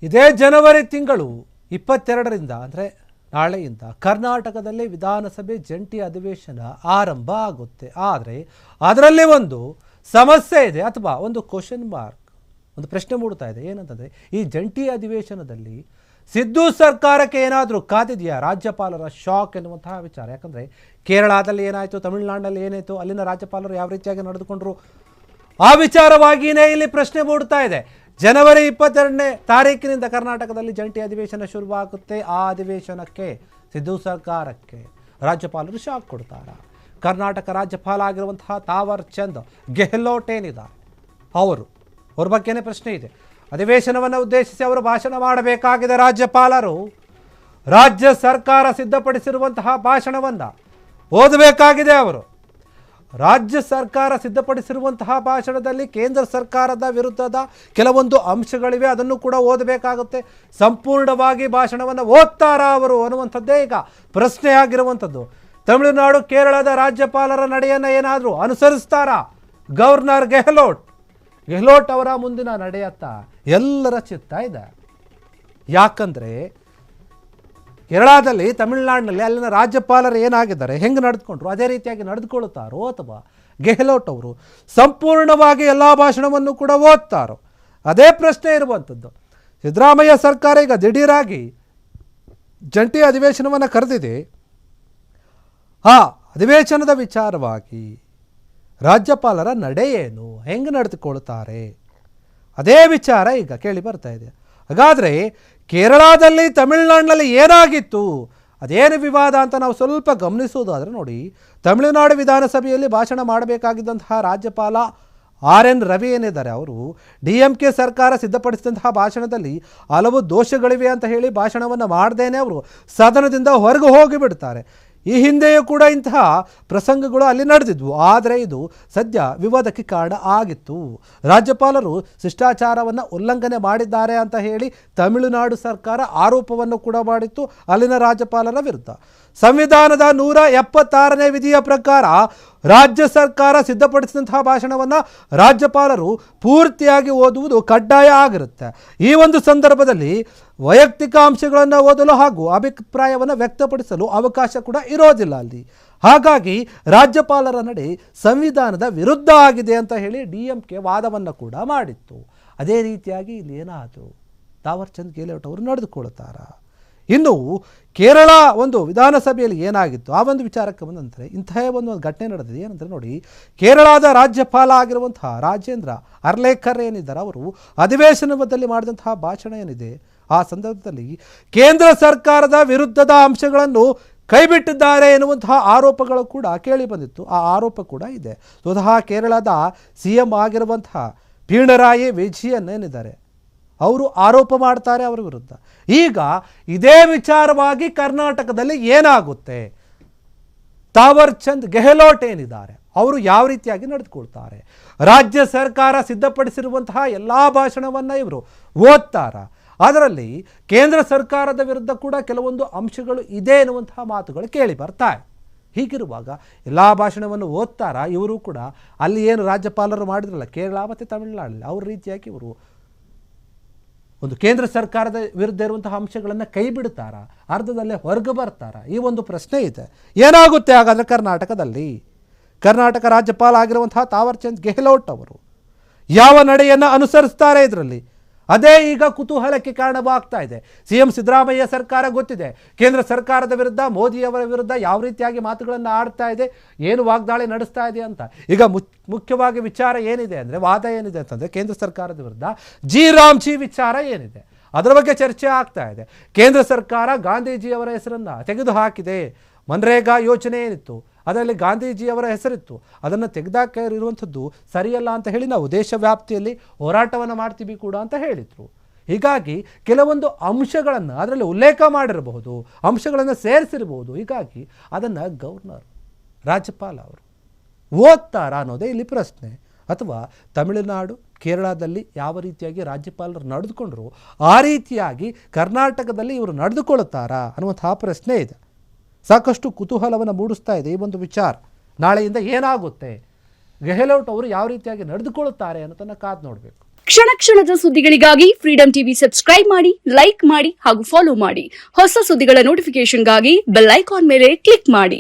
ಇದೇ ಜನವರಿ ತಿಂಗಳು 22ರಿಂದ ಅಂದರೆ ನಾಳೆಯಿಂದ ಕರ್ನಾಟಕದಲ್ಲಿ ವಿಧಾನಸಭೆ ಜಂಟಿ ಅಧಿವೇಶನ ಆರಂಭ ಆಗುತ್ತೆ. ಆದರೆ ಅದರಲ್ಲಿ ಒಂದು ಸಮಸ್ಯೆ ಇದೆ ಅಥವಾ ಒಂದು ಕ್ವಶನ್ ಮಾರ್ಕ್, ಒಂದು ಪ್ರಶ್ನೆ ಮೂಡ್ತಾ ಇದೆ. ಏನಂತಂದರೆ, ಈ ಜಂಟಿ ಅಧಿವೇಶನದಲ್ಲಿ ಸಿದ್ದು ಸರ್ಕಾರಕ್ಕೆ ಏನಾದರೂ ಕಾದಿದೆಯಾ ರಾಜ್ಯಪಾಲರ ಶಾಕ್ ಎನ್ನುವಂತಹ ವಿಚಾರ? ಯಾಕಂದರೆ ಕೇರಳದಲ್ಲಿ ಏನಾಯಿತು, ತಮಿಳುನಾಡಿನಲ್ಲಿ ಏನಾಯಿತು, ಅಲ್ಲಿನ ರಾಜ್ಯಪಾಲರು ಯಾವ ರೀತಿಯಾಗಿ ನಡೆದುಕೊಂಡ್ರು, ಆ ವಿಚಾರವಾಗಿಯೇ ಇಲ್ಲಿ ಪ್ರಶ್ನೆ ಮೂಡ್ತಾ ಇದೆ. ಜನವರಿ 22ನೇ ತಾರೀಕಿನಿಂದ ಕರ್ನಾಟಕದಲ್ಲಿ ಜಂಟಿ ಅಧಿವೇಶನ ಶುರುವಾಗುತ್ತೆ. ಆ ಅಧಿವೇಶನಕ್ಕೆ ಸಿದ್ದು ಸರ್ಕಾರಕ್ಕೆ ರಾಜ್ಯಪಾಲರು ಶಾಕ್ ಕೊಡ್ತಾರೆ. ಕರ್ನಾಟಕ ರಾಜ್ಯಪಾಲ ಆಗಿರುವಂತಹ ತಾವರ್ ಚಂದ್ ಗೆಹ್ಲೋಟ್ ಏನಿದ್ದಾರೆ, ಅವ್ರ ಬಗ್ಗೆನೇ ಪ್ರಶ್ನೆ ಇದೆ. ಅಧಿವೇಶನವನ್ನು ಉದ್ದೇಶಿಸಿ ಅವರು ಭಾಷಣ ಮಾಡಬೇಕಾಗಿದೆ. ರಾಜ್ಯಪಾಲರು ರಾಜ್ಯ ಸರ್ಕಾರ ಸಿದ್ಧಪಡಿಸಿರುವಂತಹ ಭಾಷಣವನ್ನು ಓದಬೇಕಾಗಿದೆ. ಅವರು ರಾಜ್ಯ ಸರ್ಕಾರ ಸಿದ್ಧಪಡಿಸಿರುವಂತಹ ಭಾಷಣದಲ್ಲಿ ಕೇಂದ್ರ ಸರ್ಕಾರದ ವಿರುದ್ಧದ ಕೆಲವೊಂದು ಅಂಶಗಳಿವೆ, ಅದನ್ನು ಕೂಡ ಓದಬೇಕಾಗುತ್ತೆ. ಸಂಪೂರ್ಣವಾಗಿ ಭಾಷಣವನ್ನು ಓದ್ತಾರಾ ಅವರು ಅನ್ನುವಂಥದ್ದೇ ಈಗ ಪ್ರಶ್ನೆ ಆಗಿರುವಂಥದ್ದು. ತಮಿಳುನಾಡು ಕೇರಳದ ರಾಜ್ಯಪಾಲರ ನಡೆಯನ್ನು ಏನಾದರೂ ಅನುಸರಿಸ್ತಾರಾ ಗವರ್ನರ್ ಗೆಹ್ಲೋಟ್ ಅವರ ಮುಂದಿನ ನಡೆಯತ್ತ ಎಲ್ಲರ ಚಿತ್ತ ಇದೆ. ಯಾಕಂದರೆ ಕೇರಳದಲ್ಲಿ, ತಮಿಳುನಾಡಿನಲ್ಲಿ ಅಲ್ಲಿನ ರಾಜ್ಯಪಾಲರು ಏನಾಗಿದ್ದಾರೆ, ಹೆಂಗೆ ನಡೆದುಕೊಂಡ್ರು ಅದೇ ರೀತಿಯಾಗಿ ನಡೆದುಕೊಳ್ಳುತ್ತಾರೋ, ಅಥವಾ ಗೆಹ್ಲೋಟ್ ಅವರು ಸಂಪೂರ್ಣವಾಗಿ ಎಲ್ಲ ಭಾಷಣವನ್ನು ಕೂಡ ಓದ್ತಾರೋ, ಅದೇ ಪ್ರಶ್ನೆ ಇರುವಂಥದ್ದು. ಸಿದ್ದರಾಮಯ್ಯ ಸರ್ಕಾರ ಈಗ ದಿಢೀರಾಗಿ ಜಂಟಿ ಅಧಿವೇಶನವನ್ನು ಕರೆದಿದೆ. ಆ ಅಧಿವೇಶನದ ವಿಚಾರವಾಗಿ ರಾಜ್ಯಪಾಲರ ನಡೆ ಏನು, ಹೆಂಗೆ ನಡೆದುಕೊಳ್ತಾರೆ, ಅದೇ ವಿಚಾರ ಈಗ ಕೇಳಿ ಬರ್ತಾ ಇದೆ. ಹಾಗಾದರೆ ಕೇರಳದಲ್ಲಿ, ತಮಿಳುನಾಡಿನಲ್ಲಿ ಏನಾಗಿತ್ತು, ಅದೇನು ವಿವಾದ ಅಂತ ನಾವು ಸ್ವಲ್ಪ ಗಮನಿಸೋದಾದರೆ ನೋಡಿ, ತಮಿಳುನಾಡು ವಿಧಾನಸಭೆಯಲ್ಲಿ ಭಾಷಣ ಮಾಡಬೇಕಾಗಿದ್ದಂತಹ ರಾಜ್ಯಪಾಲ RN ರವಿ ಏನಿದ್ದಾರೆ, ಅವರು DMK ಸರ್ಕಾರ ಸಿದ್ಧಪಡಿಸಿದಂತಹ ಭಾಷಣದಲ್ಲಿ ಹಲವು ದೋಷಗಳಿವೆ ಅಂತ ಹೇಳಿ ಭಾಷಣವನ್ನು ಮಾಡದೇನೆ ಅವರು ಸದನದಿಂದ ಹೊರಗೆ ಹೋಗಿಬಿಡ್ತಾರೆ. ಈ ಹಿಂದೆಯೂ ಕೂಡ ಇಂತಹ ಪ್ರಸಂಗಗಳು ಅಲ್ಲಿ ನಡೆದಿದ್ವು. ಆದರೆ ಇದು ಸದ್ಯ ವಿವಾದಕ್ಕೆ ಕಾರಣ ಆಗಿತ್ತು. ರಾಜ್ಯಪಾಲರು ಶಿಷ್ಟಾಚಾರವನ್ನು ಉಲ್ಲಂಘನೆ ಮಾಡಿದ್ದಾರೆ ಅಂತ ಹೇಳಿ ತಮಿಳುನಾಡು ಸರ್ಕಾರ ಆರೋಪವನ್ನು ಕೂಡ ಮಾಡಿತ್ತು ಅಲ್ಲಿನ ರಾಜ್ಯಪಾಲರ ವಿರುದ್ಧ. ಸಂವಿಧಾನದ 176ನೇ ವಿಧಿಯ ಪ್ರಕಾರ ರಾಜ್ಯ ಸರ್ಕಾರ ಸಿದ್ಧಪಡಿಸಿದಂತಹ ಭಾಷಣವನ್ನು ರಾಜ್ಯಪಾಲರು ಪೂರ್ತಿಯಾಗಿ ಓದುವುದು ಕಡ್ಡಾಯ ಆಗಿರುತ್ತೆ. ಈ ಒಂದು ಸಂದರ್ಭದಲ್ಲಿ ವೈಯಕ್ತಿಕ ಅಂಶಗಳನ್ನು ಓದಲು ಹಾಗೂ ಅಭಿಪ್ರಾಯವನ್ನು ವ್ಯಕ್ತಪಡಿಸಲು ಅವಕಾಶ ಕೂಡ ಇರೋದಿಲ್ಲ ಅಲ್ಲಿ. ಹಾಗಾಗಿ ರಾಜ್ಯಪಾಲರ ನಡೆ ಸಂವಿಧಾನದ ವಿರುದ್ಧ ಆಗಿದೆ ಅಂತ ಹೇಳಿ DMK ವಾದವನ್ನು ಕೂಡ ಮಾಡಿತ್ತು. ಅದೇ ರೀತಿಯಾಗಿ ಇಲ್ಲಿ ಏನಾದರೂ ತಾವರ್ ಚಂದ್ ಗೆಹ್ಲೋಟ್ ಅವರು ನಡೆದುಕೊಳ್ತಾರಾ? ಇನ್ನು ಕೇರಳ ಒಂದು ವಿಧಾನಸಭೆಯಲ್ಲಿ ಏನಾಗಿತ್ತು ಆ ಒಂದು ವಿಚಾರಕ್ಕೆ ಬಂದಂತೆ ಇಂತಹ ಒಂದು ಘಟನೆ ನಡೆದಿದೆ. ಏನಂದರೆ ನೋಡಿ, ಕೇರಳದ ರಾಜ್ಯಪಾಲ ಆಗಿರುವಂತಹ ರಾಜೇಂದ್ರ ಅರ್ಲೇಕರ್ ಏನಿದ್ದಾರೆ, ಅವರು ಅಧಿವೇಶನದಲ್ಲಿ ಮಾಡಿದಂತಹ ಭಾಷಣ ಏನಿದೆ, ಆ ಸಂದರ್ಭದಲ್ಲಿ ಕೇಂದ್ರ ಸರ್ಕಾರದ ವಿರುದ್ಧದ ಅಂಶಗಳನ್ನು ಕೈಬಿಟ್ಟಿದ್ದಾರೆ ಎನ್ನುವಂತಹ ಆರೋಪಗಳು ಕೂಡ ಕೇಳಿ ಬಂದಿತ್ತು. ಆ ಆರೋಪ ಕೂಡ ಇದೆ. ಸ್ವತಃ ಕೇರಳದ CM ಆಗಿರುವಂತಹ ಪಿಣರಾಯಿ ವಿಜಯನ್ ಏನಿದ್ದಾರೆ, ಅವರು ಆರೋಪ ಮಾಡ್ತಾರೆ ಅವರ ವಿರುದ್ಧ. ಈಗ ಇದೇ ವಿಚಾರವಾಗಿ ಕರ್ನಾಟಕದಲ್ಲಿ ಏನಾಗುತ್ತೆ, ತಾವರ್ ಚಂದ್ ಗೆಹ್ಲೋಟ್ ಏನಿದ್ದಾರೆ, ಅವರು ಯಾವ ರೀತಿಯಾಗಿ ನಡೆದುಕೊಳ್ತಾರೆ, ರಾಜ್ಯ ಸರ್ಕಾರ ಸಿದ್ಧಪಡಿಸಿರುವಂತಹ ಎಲ್ಲ ಭಾಷಣವನ್ನು ಇವರು ಓದ್ತಾರ, ಅದರಲ್ಲಿ ಕೇಂದ್ರ ಸರ್ಕಾರದ ವಿರುದ್ಧ ಕೂಡ ಕೆಲವೊಂದು ಅಂಶಗಳು ಇದೆ ಎನ್ನುವಂತಹ ಮಾತುಗಳು ಕೇಳಿ ಬರ್ತಾರೆ. ಹೀಗಿರುವಾಗ ಎಲ್ಲ ಭಾಷಣವನ್ನು ಓದ್ತಾರ ಇವರು ಕೂಡ? ಅಲ್ಲಿ ಏನು ರಾಜ್ಯಪಾಲರು ಮಾಡಿದ್ರಲ್ಲ ಕೇರಳ ಮತ್ತು ತಮಿಳುನಾಡಲ್ಲಿ, ಅವ್ರ ರೀತಿಯಾಗಿ ಇವರು ಒಂದು ಕೇಂದ್ರ ಸರ್ಕಾರದ ವಿರುದ್ಧ ಇರುವಂತಹ ಅಂಶಗಳನ್ನು ಕೈ ಬಿಡ್ತಾರ, ಅರ್ಧದಲ್ಲೇ ಹೊರಗೆ ಬರ್ತಾರ? ಈ ಒಂದು ಪ್ರಶ್ನೆ ಇದೆ. ಏನಾಗುತ್ತೆ ಹಾಗಾದರೆ ಕರ್ನಾಟಕದಲ್ಲಿ? ಕರ್ನಾಟಕ ರಾಜ್ಯಪಾಲ ಆಗಿರುವಂತಹ ತಾವರ್ ಚಂದ್ ಗೆಹ್ಲೋಟ್ ಅವರು ಯಾವ ನಡೆಯನ್ನು ಅನುಸರಿಸ್ತಾರೆ ಇದರಲ್ಲಿ? ಅದೇ ಈಗ ಕುತೂಹಲಕ್ಕೆ ಕಾರಣವಾಗ್ತಾ ಇದೆ. CM ಸಿದ್ದರಾಮಯ್ಯ ಸರ್ಕಾರ ಗೊತ್ತಿದೆ ಕೇಂದ್ರ ಸರ್ಕಾರದ ವಿರುದ್ಧ, ಮೋದಿಯವರ ವಿರುದ್ಧ ಯಾವ ರೀತಿಯಾಗಿ ಮಾತುಗಳನ್ನು ಆಡ್ತಾ ಇದೆ, ಏನು ವಾಗ್ದಾಳಿ ನಡೆಸ್ತಾ ಇದೆ ಅಂತ. ಈಗ ಮುಖ್ಯವಾಗಿ ವಿಚಾರ ಏನಿದೆ ಅಂದರೆ, ವಾದ ಏನಿದೆ ಅಂತಂದರೆ, ಕೇಂದ್ರ ಸರ್ಕಾರದ ವಿರುದ್ಧ ರಾಮ್ಜಿ ವಿಚಾರ ಏನಿದೆ ಅದರ ಬಗ್ಗೆ ಚರ್ಚೆ ಆಗ್ತಾ ಇದೆ. ಕೇಂದ್ರ ಸರ್ಕಾರ ಗಾಂಧೀಜಿಯವರ ಹೆಸರನ್ನು ತೆಗೆದುಹಾಕಿದೆ. ಮನ್ರೇಗಾ ಯೋಜನೆ ಏನಿತ್ತು ಅದರಲ್ಲಿ ಗಾಂಧೀಜಿಯವರ ಹೆಸರಿತ್ತು, ಅದನ್ನು ತೆಗೆದಾಕಿರುವಂಥದ್ದು ಸರಿಯಲ್ಲ ಅಂತ ಹೇಳಿ ನಾವು ದೇಶವ್ಯಾಪ್ತಿಯಲ್ಲಿ ಹೋರಾಟವನ್ನು ಮಾಡ್ತೀವಿ ಕೂಡ ಅಂತ ಹೇಳಿದರು. ಹೀಗಾಗಿ ಕೆಲವೊಂದು ಅಂಶಗಳನ್ನು ಅದರಲ್ಲಿ ಉಲ್ಲೇಖ ಮಾಡಿರಬಹುದು, ಅಂಶಗಳನ್ನು ಸೇರಿಸಿರಬಹುದು. ಹೀಗಾಗಿ ಅದನ್ನು ಗವರ್ನರ್, ರಾಜ್ಯಪಾಲ ಅವರು ಓದ್ತಾರಾ ಅನ್ನೋದೇ ಇಲ್ಲಿ ಪ್ರಶ್ನೆ. ಅಥವಾ ತಮಿಳುನಾಡು, ಕೇರಳದಲ್ಲಿ ಯಾವ ರೀತಿಯಾಗಿ ರಾಜ್ಯಪಾಲರು ನಡೆದುಕೊಂಡ್ರು ಆ ರೀತಿಯಾಗಿ ಕರ್ನಾಟಕದಲ್ಲಿ ಇವರು ನಡೆದುಕೊಳ್ಳುತ್ತಾರಾ ಅನ್ನುವಂತಹ ಪ್ರಶ್ನೆ ಇದೆ. ಸಾಕಷ್ಟು ಕುತೂಹಲವನ್ನು ಮೂಡಿಸ್ತಾ ಇದೆ ಈ ಒಂದು ವಿಚಾರ. ನಾಳೆಯಿಂದ ಏನಾಗುತ್ತೆ, ಗೆಹ್ಲೋಟ್ ಅವರು ಯಾವ ರೀತಿಯಾಗಿ ನಡೆದುಕೊಳ್ಳುತ್ತಾರೆ ಅನ್ನೋದನ್ನು ಕಾದು ನೋಡಬೇಕು. ಕ್ಷಣ ಕ್ಷಣದ ಸುದ್ದಿಗಳಿಗಾಗಿ ಫ್ರೀಡಂ ಟಿವಿ ಸಬ್ಸ್ಕ್ರೈಬ್ ಮಾಡಿ, ಲೈಕ್ ಮಾಡಿ ಹಾಗೂ ಫಾಲೋ ಮಾಡಿ. ಹೊಸ ಸುದ್ದಿಗಳ ನೋಟಿಫಿಕೇಶನ್ಗಾಗಿ ಬೆಲ್ ಐಕಾನ್ ಮೇಲೆ ಕ್ಲಿಕ್ ಮಾಡಿ.